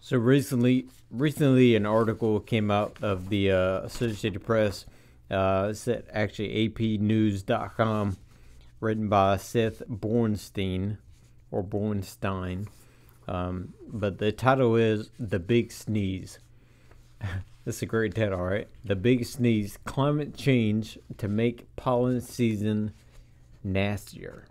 So recently, an article came out of the Associated Press. It's at actually APnews.com, written by Seth Bornstein or Bornstein. But the title is "The Big Sneeze." That's a great title, right? The Big Sneeze: Climate Change to Make Pollen Season Nastier.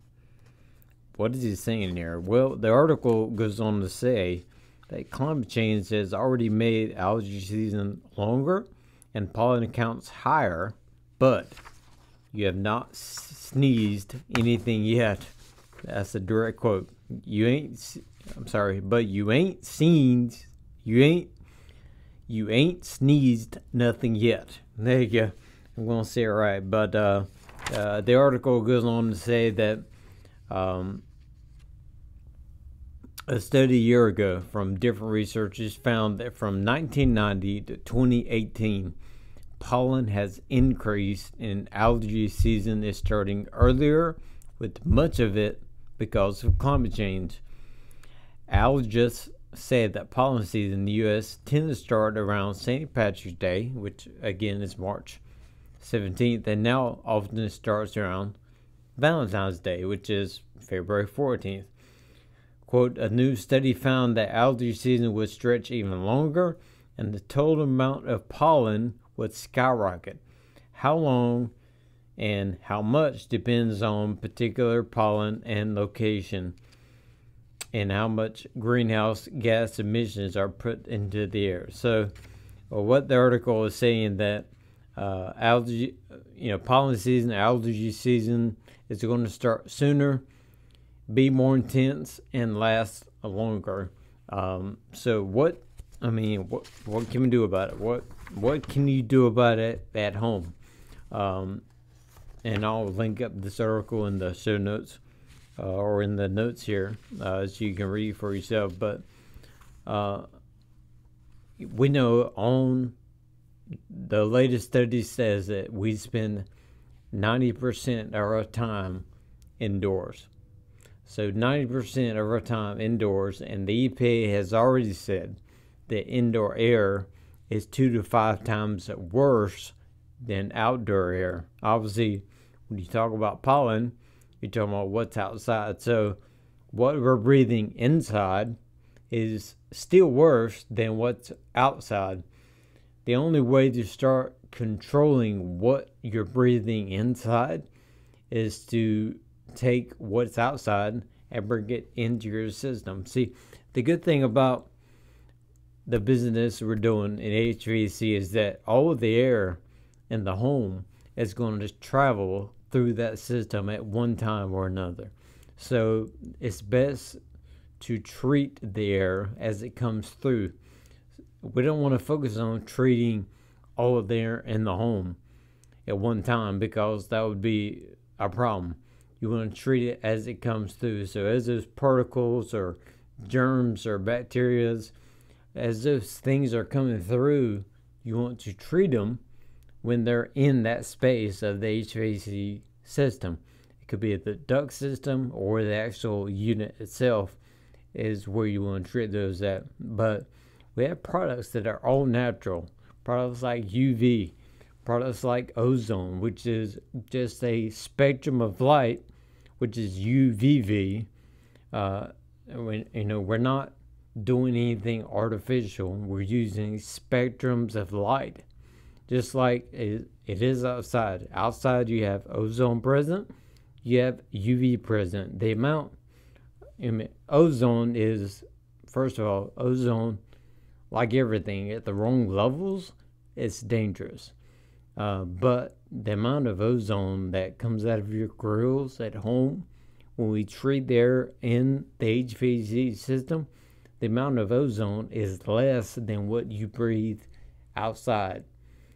What is he saying here? Well, the article goes on to say that climate change has already made allergy season longer and pollen counts higher, but you have not sneezed anything yet. That's a direct quote. But you ain't sneezed nothing yet. There you go. I'm gonna say it right. But the article goes on to say that a study a year ago from different researchers found that from 1990 to 2018, pollen has increased and allergy season is starting earlier, with much of it because of climate change. Allergists say that pollen season in the U.S. tends to start around St. Patrick's Day, which again is March 17th, and now often starts around Valentine's Day, which is February 14th. Quote, a new study found that allergy season would stretch even longer and the total amount of pollen would skyrocket. How long and how much depends on particular pollen and location, and how much greenhouse gas emissions are put into the air. So, what the article is saying that pollen season, allergy season is going to start sooner, be more intense, and last longer. So what can we do about it? What can you do about it at home? And I'll link up this article in the show notes or in the notes here so you can read for yourself. But we know on the latest study says that we spend 90% of our time indoors. So 90% of our time indoors, and the EPA has already said that indoor air is 2 to 5 times worse than outdoor air. Obviously, when you talk about pollen, you're talking about what's outside. So what we're breathing inside is still worse than what's outside. The only way to start controlling what you're breathing inside is to take what's outside and bring it into your system. See, the good thing about the business we're doing in HVAC is that all of the air in the home is going to travel through that system at one time or another. So it's best to treat the air as it comes through. We don't want to focus on treating all of the air in the home at one time, because that would be a problem. You want to treat it as it comes through. So as those particles or germs or bacteria, as those things are coming through, you want to treat them when they're in that space of the HVAC system. It could be the duct system or the actual unit itself is where you want to treat those at. But we have products that are all natural. Products like UV, products like ozone, which is just a spectrum of light, which is UVV. We're not doing anything artificial. We're using spectrums of light, just like it is outside. Outside, you have ozone present, you have UV present. The amount, ozone is, first of all, ozone, like everything, at the wrong levels, it's dangerous. But the amount of ozone that comes out of your grills at home, when we treat the air in the HVAC system, the amount of ozone is less than what you breathe outside.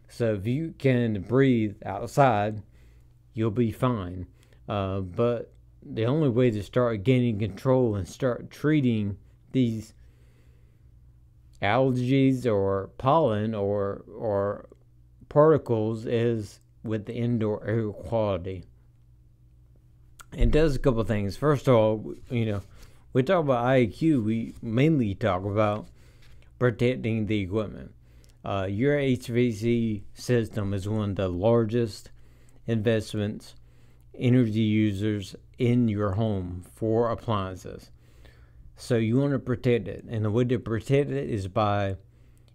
So if you can breathe outside, you'll be fine. But the only way to start gaining control and start treating these allergies or pollen or particles is with the indoor air quality. It does a couple of things. First of all, we talk about IAQ. We mainly talk about protecting the equipment. Your HVAC system is one of the largest investments energy users in your home for appliances. So you want to protect it. And the way to protect it is by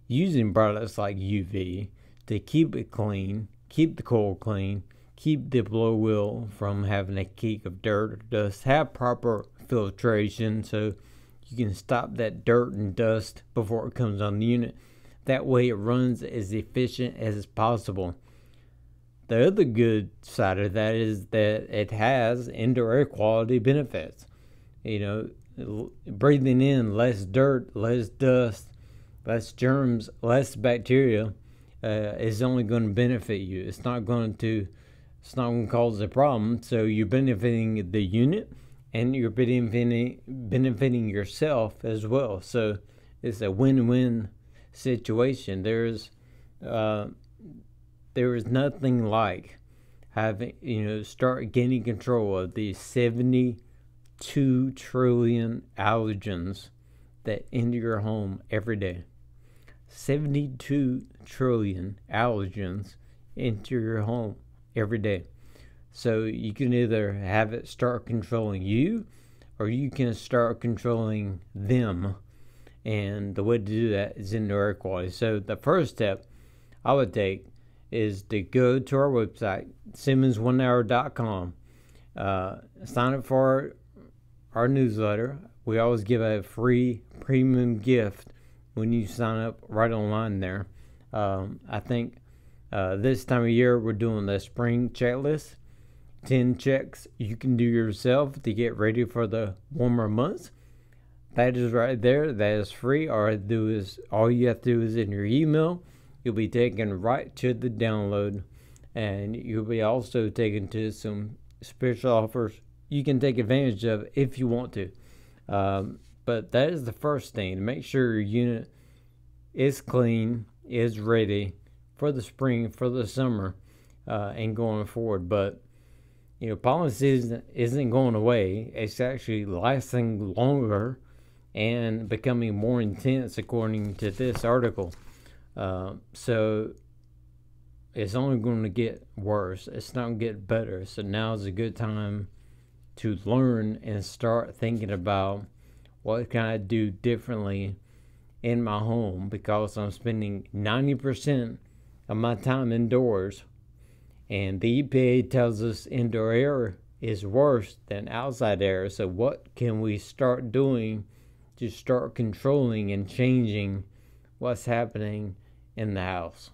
using products like UV to keep it clean, keep the coil clean, keep the blow wheel from having a kick of dirt or dust, have proper filtration so you can stop that dirt and dust before it comes on the unit. That way it runs as efficient as possible. The other good side of that is that it has indoor air quality benefits. Breathing in less dirt, less dust, less germs, less bacteria is only going to benefit you. It's not going to cause a problem. So you're benefiting the unit and you're benefiting yourself as well. So it's a win-win situation. There is nothing like having start gaining control of these 72 trillion allergens that enter your home every day. 72 trillion allergens enter your home every day. So you can either have it start controlling you, or you can start controlling them. And the way to do that is indoor air quality. So the first step I would take is to go to our website, Simmons1hour.com. Sign up for our newsletter. We always give a free premium gift when you sign up right online there. I think this time of year we're doing the spring checklist. 10 checks you can do yourself to get ready for the warmer months. That is right there. That is free. All you have to do is in your email. You'll be taken right to the download, and you'll be also taken to some special offers you can take advantage of if you want to. But that is the first thing. Make sure your unit is clean, is ready for the spring, for the summer, and going forward. But pollen season isn't going away. It's actually lasting longer and becoming more intense according to this article. So it's only going to get worse. It's not going to get better. So now is a good time to learn and start thinking about what can I do differently in my home, because I'm spending 90% of my time indoors. And the EPA tells us indoor air is worse than outside air. So what can we start doing to start controlling and changing what's happening in the house?